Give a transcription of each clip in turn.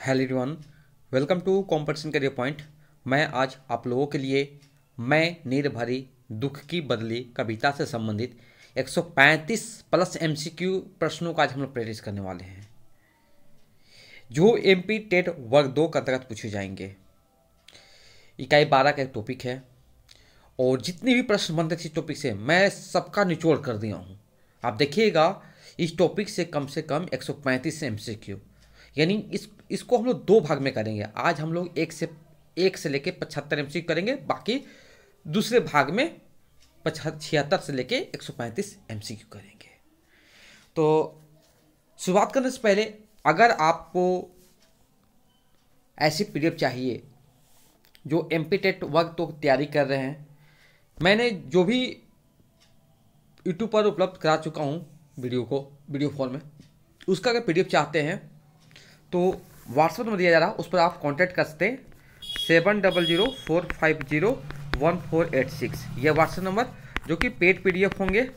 Hello everyone, welcome to Competition Career Point. मैं आज आप लोगों के लिए मैं नीर भरी दुख की बदली कविता से संबंधित 135 प्लस एमसीक्यू प्रश्नों का आज हम लोग प्रैक्टिस करने वाले हैं, जो एमपी टेट वर्ग 2 के अंतर्गत पूछे जाएंगे। इकाई 12 का एक टॉपिक है और जितने भी प्रश्न बनते थे इस टॉपिक से मैं सबका निचोड़ कर दिया हूँ। आप देखिएगा, इस टॉपिक से कम 135 एमसीक्यू, यानी इसको हम लोग दो भाग में करेंगे। आज हम लोग एक से लेके 75 एमसीक्यू करेंगे, बाकी दूसरे भाग में 76 से लेके 135 एमसीक्यू करेंगे। तो शुरुआत करने से पहले, अगर आपको ऐसी पीडीएफ चाहिए जो एमपी टेट वर्ग तो तैयारी कर रहे हैं, मैंने जो भी यूट्यूब पर उपलब्ध करा चुका हूँ वीडियो फॉर्म में, उसका अगर पीडीएफ चाहते हैं तो व्हाट्सएप नंबर दिया जा रहा है, उस पर आप कांटेक्ट कर सकते हैं 7004501486। यह व्हाट्सएप नंबर, जो कि पेड पीडीएफ होंगे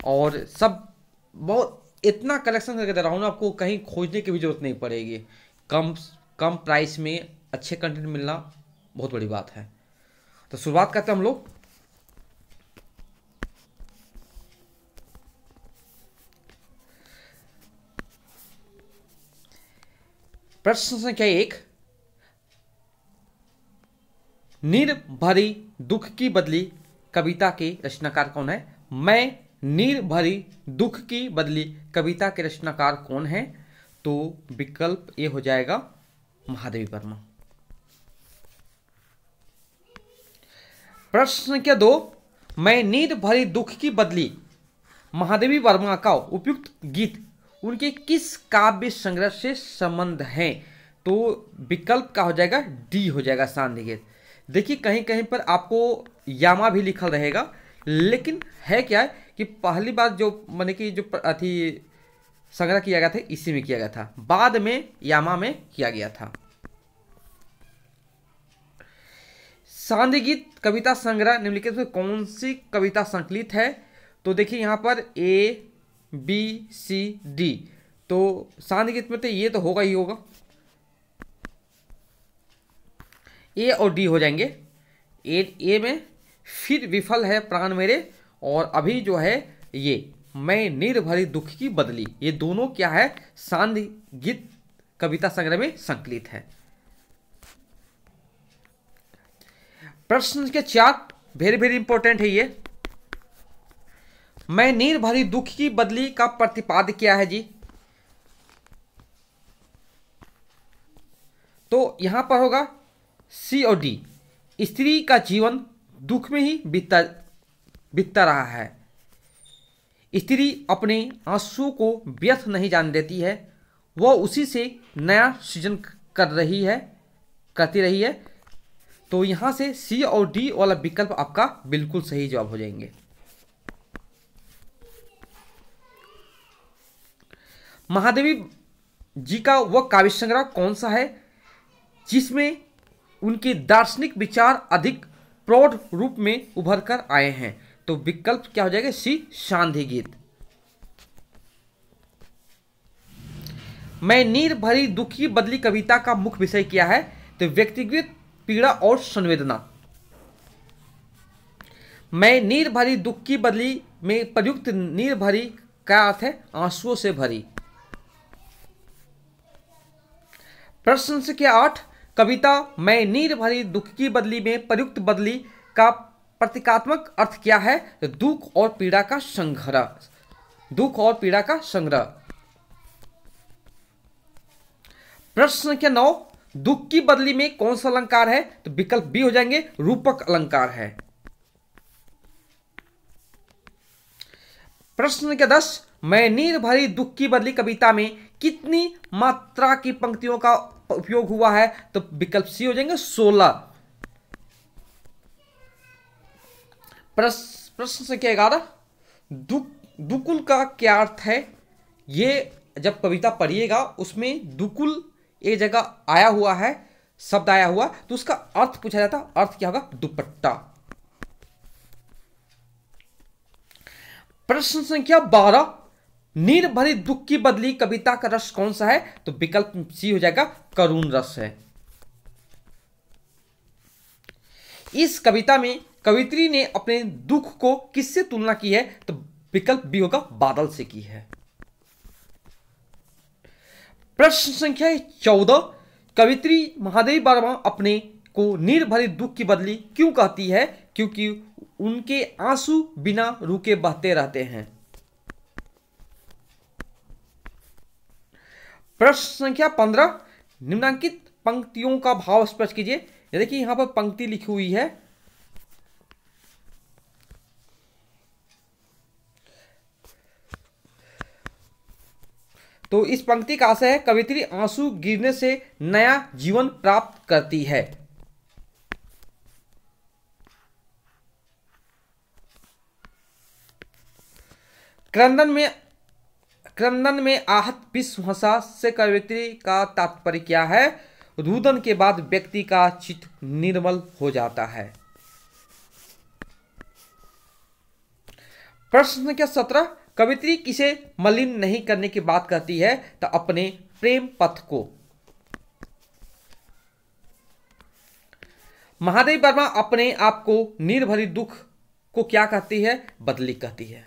और सब बहुत इतना कलेक्शन करके दे रहा हूँ ना, आपको कहीं खोजने की भी जरूरत नहीं पड़ेगी। कम प्राइस में अच्छे कंटेंट मिलना बहुत बड़ी बात है। तो शुरुआत करते हैं हम लोग। प्रश्न संख्या 1, नीर भरी दुख की बदली कविता के रचनाकार कौन है? मैं नीर भरी दुख की बदली कविता के रचनाकार कौन है? तो विकल्प ए हो जाएगा महादेवी वर्मा। प्रश्न संख्या 2, मैं नीर भरी दुख की बदली महादेवी वर्मा का उपयुक्त गीत उनके किस काव्य संग्रह से संबंध है? तो विकल्प का हो जाएगा डी हो जाएगा सांध्य गीत। देखिए, कहीं कहीं पर आपको यामा भी लिखल रहेगा, लेकिन है क्या है कि पहली बार जो मैंने कि जो अथी संग्रह किया गया था इसी में किया गया था, बाद में यामा में किया गया था। सांध्य गीत कविता संग्रह निम्नलिखित में कौन सी कविता संकलित है? तो देखिए यहाँ पर ए बी सी डी, तो सांध्य गीत में तो ये तो होगा ही होगा, ए और डी हो जाएंगे। ए में फिर विफल है प्राण मेरे, और अभी जो है ये मैं नीर भरी दुख की बदली, ये दोनों क्या है? सांध्य गीत कविता संग्रह में संकलित है। प्रश्न के 4 वेरी वेरी इंपॉर्टेंट है ये। मैं नीर भरी दुख की बदली का प्रतिपाद्य क्या है जी? तो यहां पर होगा सी और डी। स्त्री का जीवन दुख में ही बीतता रहा है। स्त्री अपने आंसुओं को व्यर्थ नहीं जाने देती है, वह उसी से नया सृजन करती रही है। तो यहां से सी और डी वाला विकल्प आपका बिल्कुल सही जवाब हो जाएंगे। महादेवी जी का वह काव्य संग्रह कौन सा है जिसमें उनके दार्शनिक विचार अधिक प्रौढ़ रूप में उभर कर आए हैं? तो विकल्प क्या हो जाएगा? सी सांध्य गीत। मैं नीर भरी दुख की बदली कविता का मुख्य विषय क्या है? तो व्यक्तिगत पीड़ा और संवेदना। मैं नीर भरी दुख की बदली में प्रयुक्त नीर भरी का अर्थ है आंसुओं से भरी। प्रश्न संख्या 8, कविता मैं नीर भरी दुख की बदली में प्रयुक्त बदली का प्रतीकात्मक अर्थ क्या है? दुख और पीड़ा का संग्रह। दुख और पीड़ा का संग्रह। प्रश्न संख्या 9, दुख की बदली में कौन सा अलंकार है? तो विकल्प बी हो जाएंगे रूपक अलंकार है। प्रश्न संख्या 10, मैं नीर भरी दुख की बदली कविता में कितनी मात्रा की पंक्तियों का उपयोग हुआ है? तो विकल्प सी हो जाएंगे 16। प्रश्न संख्या 11, दुकुल का क्या अर्थ है? ये जब कविता पढ़िएगा उसमें दुकुल एक जगह आया हुआ है, शब्द आया हुआ, तो उसका अर्थ पूछा जाता। अर्थ क्या होगा? दुपट्टा। प्रश्न संख्या 12, नीर भरी दुख की बदली कविता का रस कौन सा है? तो विकल्प सी हो जाएगा, करुण रस है। इस कविता में कवित्री ने अपने दुख को किससे तुलना की है? तो विकल्प बी होगा, बादल से की है। प्रश्न संख्या 14, कवित्री महादेवी वर्मा अपने को नीर भरी दुख की बदली क्यों कहती है? क्योंकि उनके आंसू बिना रुके बहते रहते हैं। प्रश्न संख्या 15, निम्नलिखित पंक्तियों का भाव स्पष्ट कीजिए। देखिए यहां पर पंक्ति लिखी हुई है, तो इस पंक्ति का आशय है कवित्री आंसू गिरने से नया जीवन प्राप्त करती है। क्रंदन में आहत विश्व हंसा से कवित्री का तात्पर्य क्या है? रुदन के बाद व्यक्ति का चित्त निर्मल हो जाता है। प्रश्न संख्या 17, कवित्री किसे मलिन नहीं करने की बात करती है? तो अपने प्रेम पथ को। महादेवी वर्मा अपने आप को नीर भरी दुख को क्या कहती है? बदली कहती है।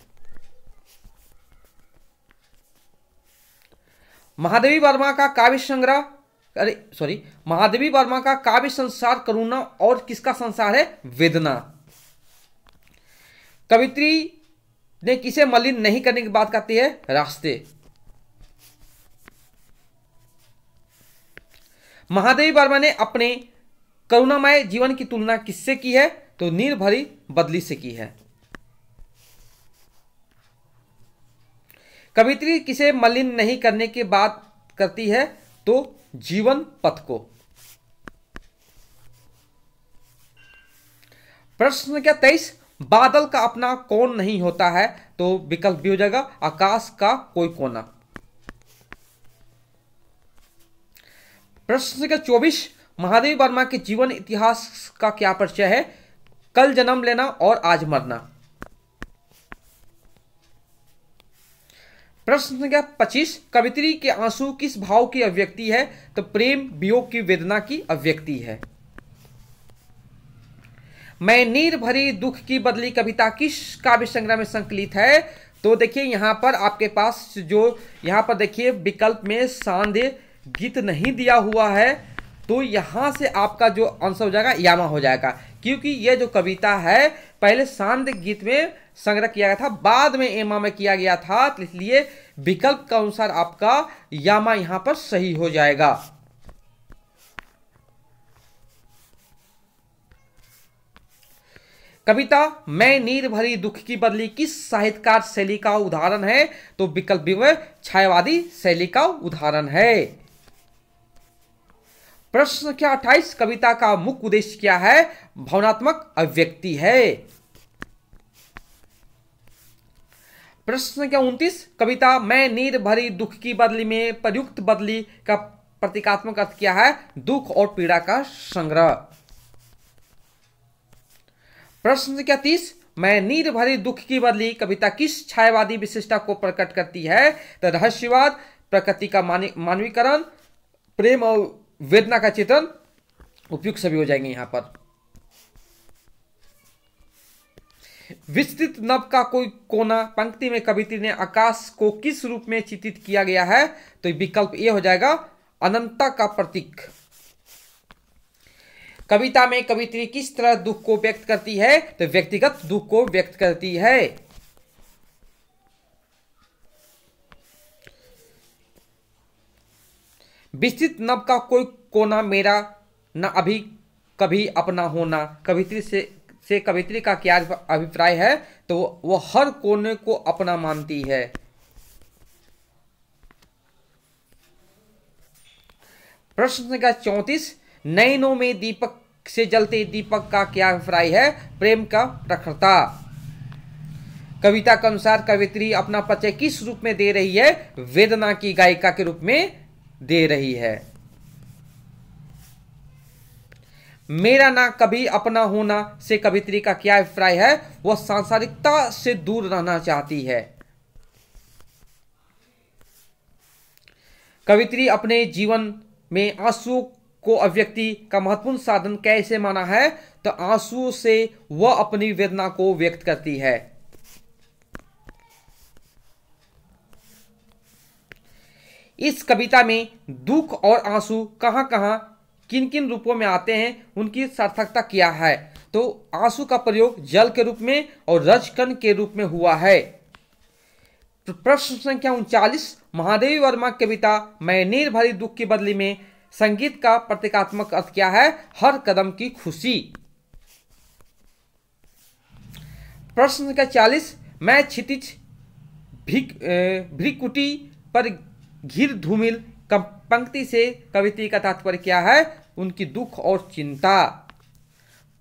महादेवी वर्मा का काव्य संग्रह, महादेवी वर्मा का काव्य संसार करुणा और किसका संसार है? वेदना। कवित्री ने किसे मलिन नहीं करने की बात कहती है? रास्ते। महादेवी वर्मा ने अपने करुणामय जीवन की तुलना किससे की है? तो नीर भरी बदली से की है। कवित्री किसे मलिन नहीं करने की बात करती है? तो जीवन पथ को। प्रश्न संख्या 23, बादल का अपना कौन नहीं होता है? तो विकल्प भी हो जाएगा, आकाश का कोई कोना। प्रश्न संख्या 24, महादेवी वर्मा के जीवन इतिहास का क्या परिचय है? कल जन्म लेना और आज मरना। प्रश्न संख्या 25, कवित्री के आंसू किस भाव की अभिव्यक्ति है? तो प्रेम वियोग की वेदना की अभिव्यक्ति है। मैं नीर भरी दुख की बदली कविता किस काव्य संग्रह में संकलित है? तो देखिए यहां पर आपके पास जो यहां पर देखिए विकल्प में सांध्य गीत नहीं दिया हुआ है, तो यहां से आपका जो आंसर हो जाएगा यामा हो जाएगा, क्योंकि यह जो कविता है पहले सांध्य गीत में संग्रह किया गया था, बाद में एमा में किया गया था, तो इसलिए विकल्प के अनुसार आपका यामा यहां पर सही हो जाएगा। कविता मैं नीर भरी दुख की बदली किस साहित्यकार शैली का उदाहरण है? तो विकल्प भी छायावादी शैली का उदाहरण है। प्रश्न संख्या 28, कविता का मुख्य उद्देश्य क्या है? भावनात्मक अभिव्यक्ति है। प्रश्न संख्या 29, कविता मैं नीर भरी दुख की बदली में प्रयुक्त बदली का प्रतीकात्मक अर्थ क्या है? दुख और पीड़ा का संग्रह। प्रश्न संख्या 30, मैं नीर भरी दुख की बदली कविता किस छायावादी विशिष्टता को प्रकट करती है? तो रहस्यवाद, प्रकृति का मानवीकरण, प्रेम और वेदना का चित्रण उपयुक्त सभी हो जाएंगे। यहां पर विस्तृत नभ का कोई कोना पंक्ति में कवित्री ने आकाश को किस रूप में चित्रित किया गया है? तो विकल्प ए हो जाएगा, अनंतता का प्रतीक। कविता में कवित्री किस तरह दुख को व्यक्त करती है? तो व्यक्तिगत दुख को व्यक्त करती है। विस्तृत नभ का कोई कोना मेरा न अभी कभी अपना होना, कवित्री से कवित्री का क्या अभिप्राय है? तो वो हर कोने को अपना मानती है। प्रश्न संख्या 34, नैनों में दीपक से जलते दीपक का क्या अभिप्राय है? प्रेम का प्रखरता। कविता के अनुसार कवित्री अपना परिचय किस रूप में दे रही है? वेदना की गायिका के रूप में दे रही है। मेरा ना कभी अपना होना से कवित्री का क्या अभिप्राय है? वह सांसारिकता से दूर रहना चाहती है। कवित्री अपने जीवन में आंसू को अभिव्यक्ति का महत्वपूर्ण साधन कैसे माना है? तो आंसू से वह अपनी वेदना को व्यक्त करती है। इस कविता में दुख और आंसू कहां कहां किन किन रूपों में आते हैं, उनकी सार्थकता क्या है? तो आंसू का प्रयोग जल के रूप में और रजकण के रूप में हुआ है। प्रश्न संख्या 39, महादेवी वर्मा की कविता मैं नीर भरी दुख की बदली में संगीत का प्रतीकात्मक अर्थ क्या है? हर कदम की खुशी। प्रश्न संख्या 40, मैं क्षितिज भ्रिकुटी पर घिर धूमिल पंक्ति से कवित्री का तात्पर्य क्या है? उनकी दुख और चिंता।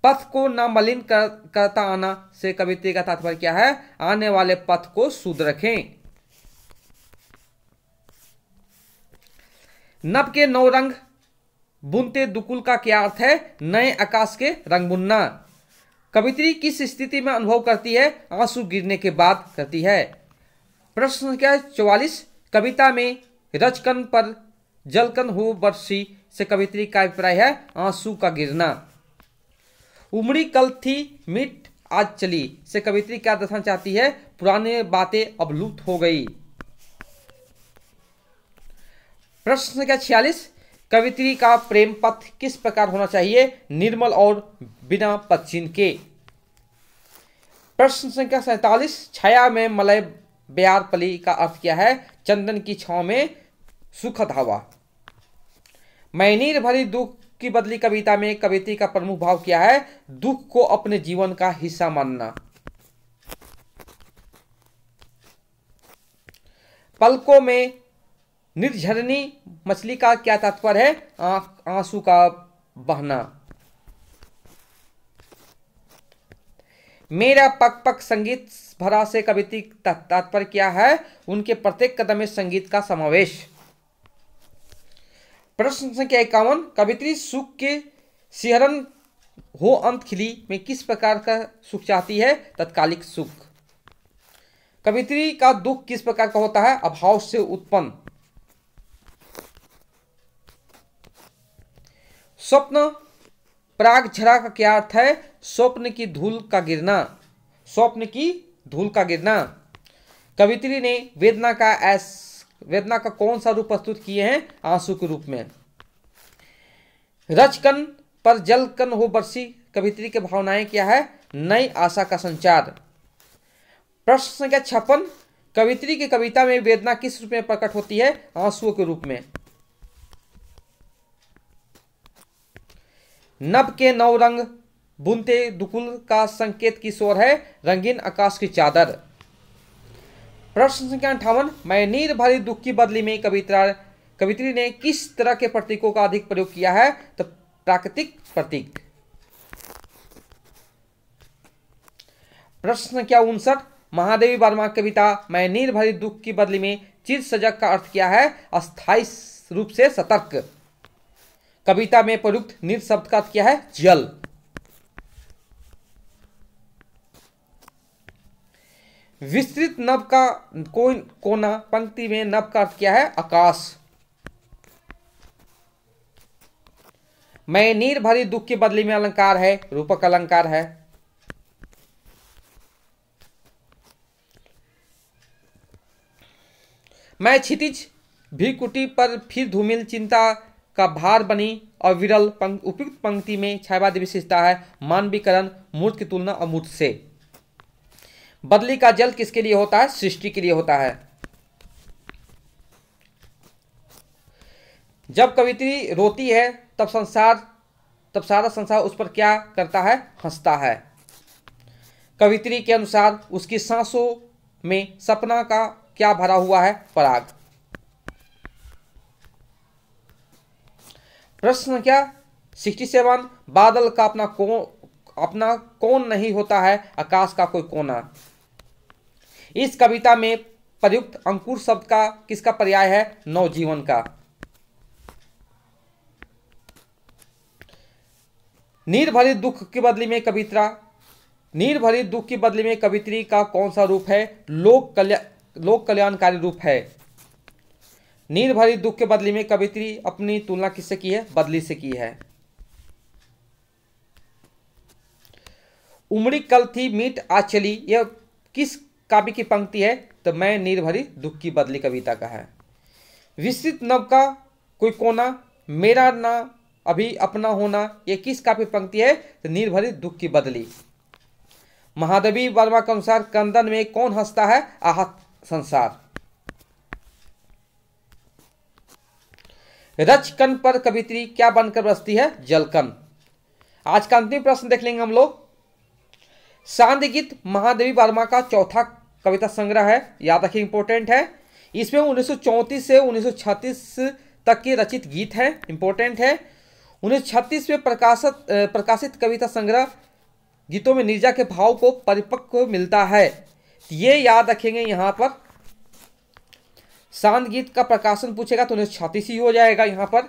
पथ को न मलिन करता आना से कवित्री का तात्पर्य क्या है? आने वाले पथ को शुद्ध रखें। नभ के नौ रंग बुनते दुकुल का क्या अर्थ है? नए आकाश के रंग बुनना। कवित्री किस स्थिति में अनुभव करती है? आंसू गिरने के बाद करती है। प्रश्न संख्या 44, कविता में रजकण पर जलकण हो बरसी से कवित्री का अभिप्राय है? आंसू का गिरना। उमड़ी कल थी मिट आज चली से कवित्री क्या दर्शाना चाहती है? पुराने बातें अब लुप्त हो गई। प्रश्न संख्या 46, कवित्री का प्रेम पथ किस प्रकार होना चाहिए? निर्मल और बिना पदचिह्न के। प्रश्न संख्या 47, छाया में मलय ब्यार पली का अर्थ क्या है? चंदन की छांव में सुखद हवा। मैं नीर भरी दुख की बदली कविता में कवित्री का प्रमुख भाव क्या है? दुख को अपने जीवन का हिस्सा मानना। पलकों में निर्झरनी मछली का क्या तात्पर्य है? आंसू का बहना। मेरा पक पक संगीत भरा से कवित्री तात्पर्य क्या है? उनके प्रत्येक कदम में संगीत का समावेश। प्रश्न संख्या 51, कवित्री सुख के सिहरन हो अंत खिली में किस प्रकार का सुख चाहती है? तत्कालिक सुख। कवित्री का दुख किस प्रकार का होता है? अभाव से उत्पन्न। स्वप्न पराग झरा का क्या अर्थ है? स्वप्न की धूल का गिरना। स्वप्न की धूल का गिरना। कवित्री ने वेदना का कौन सा रूप प्रस्तुत किए हैं? आंसू के रूप में। रजकण पर जलकण हो बरसी कवित्री के भावनाएं क्या है? नई आशा का संचार। प्रश्न संख्या 56, कवित्री की कविता में वेदना किस रूप में प्रकट होती है? आंसुओं के रूप में। नभ के नौ रंग बुनते दुकुल का संकेत किस ओर है? रंगीन आकाश की चादर। प्रश्न संख्या 58, मैं नीर भरी दुख की बदली में कवित्री ने किस तरह के प्रतीकों का अधिक प्रयोग किया है? तो प्राकृतिक प्रतीक। प्रश्न संख्या 59, महादेवी वर्मा कविता मैं नीर भरी दुख की बदली में चिर सजग का अर्थ क्या है? अस्थायी रूप से सतर्क। कविता में प्रयुक्त नीर शब्द का अर्थ क्या है? जल। विस्तृत नभ का कोना पंक्ति में नभ का अर्थ क्या है? आकाश। मैं नीर भरी दुख की बदली में अलंकार है? रूपक अलंकार है। मैं क्षितिज भ्रिकुटी पर फिर धूमिल चिंता का भार बनी और विरल उपयुक्त पंक्ति में छायावादी विशेषता है मानवीकरण, मूर्त की तुलना अमूर्त से। बदली का जल किसके लिए होता है? सृष्टि के लिए होता है। जब कवित्री रोती है तब सारा संसार उस पर क्या करता है? हंसता है। कवित्री के अनुसार उसकी सांसों में सपना का क्या भरा हुआ है? पराग। प्रश्न क्या 67, बादल का अपना कौन नहीं होता है? आकाश का कोई कोना। इस कविता में प्रयुक्त अंकुर शब्द का किसका पर्याय है? नवजीवन का। नीर भरी दुख की बदली में कवित्री का कौन सा रूप है? लोक कल्याणकारी रूप है। नीर भरी दुख के बदली में कवित्री अपनी तुलना किससे की है? बदली से की है। उमड़ी कल थी मीट आज चली, यह किस काव्य की पंक्ति है? तो मैं नीर भरी दुख की बदली कविता का है। विस्तृत नव का कोई कोना, मेरा ना अभी अपना होना, यह किस काव्य पंक्ति है? तो नीर भरी दुख की बदली। महादेवी वर्मा के अनुसार कंदन में कौन हंसता है? आहत संसार। रचकन पर कवित्री क्या बनकर बसती है? जलकन। आज का अंतिम प्रश्न देख लेंगे हम लोग। सांध्य गीत महादेवी वर्मा का चौथा कविता संग्रह है, याद रखिए इंपॉर्टेंट है। इसमें 1934 से 1936 तक के रचित गीत हैं, इंपॉर्टेंट है। 1936 में प्रकाशित कविता संग्रह गीतों में नीरजा के भाव को परिपक्व मिलता है, ये याद रखेंगे। यहाँ पर सांध्य गीत का प्रकाशन पूछेगा तो 1936 ही हो जाएगा। यहाँ पर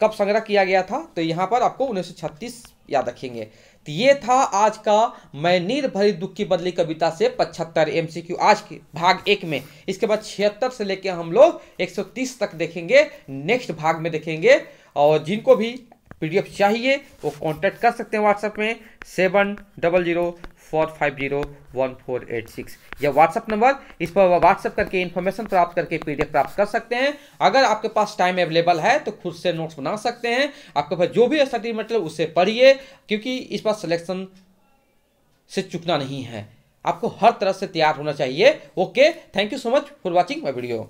कब संग्रह किया गया था? तो यहाँ पर आपको 1936 याद रखेंगे। तो ये था आज का मैं नीर भरी दुख की बदली कविता से 75 MCQ आज के भाग 1 में। इसके बाद 76 से लेके हम लोग 130 तक देखेंगे, नेक्स्ट भाग में देखेंगे। और जिनको भी PDF चाहिए वो कांटेक्ट कर सकते हैं व्हाट्सएप में 7004501486, यह व्हाट्सएप नंबर। इस पर व्हाट्सएप करके इन्फॉर्मेशन प्राप्त करके PDF प्राप्त कर सकते हैं। अगर आपके पास टाइम अवेलेबल है तो खुद से नोट्स बना सकते हैं। आपके पास जो भी स्टडी मटेरियल उससे पढ़िए, क्योंकि इस बार सिलेक्शन से चूकना नहीं है, आपको हर तरह से तैयार होना चाहिए। Okay, thank you so much for watching my video.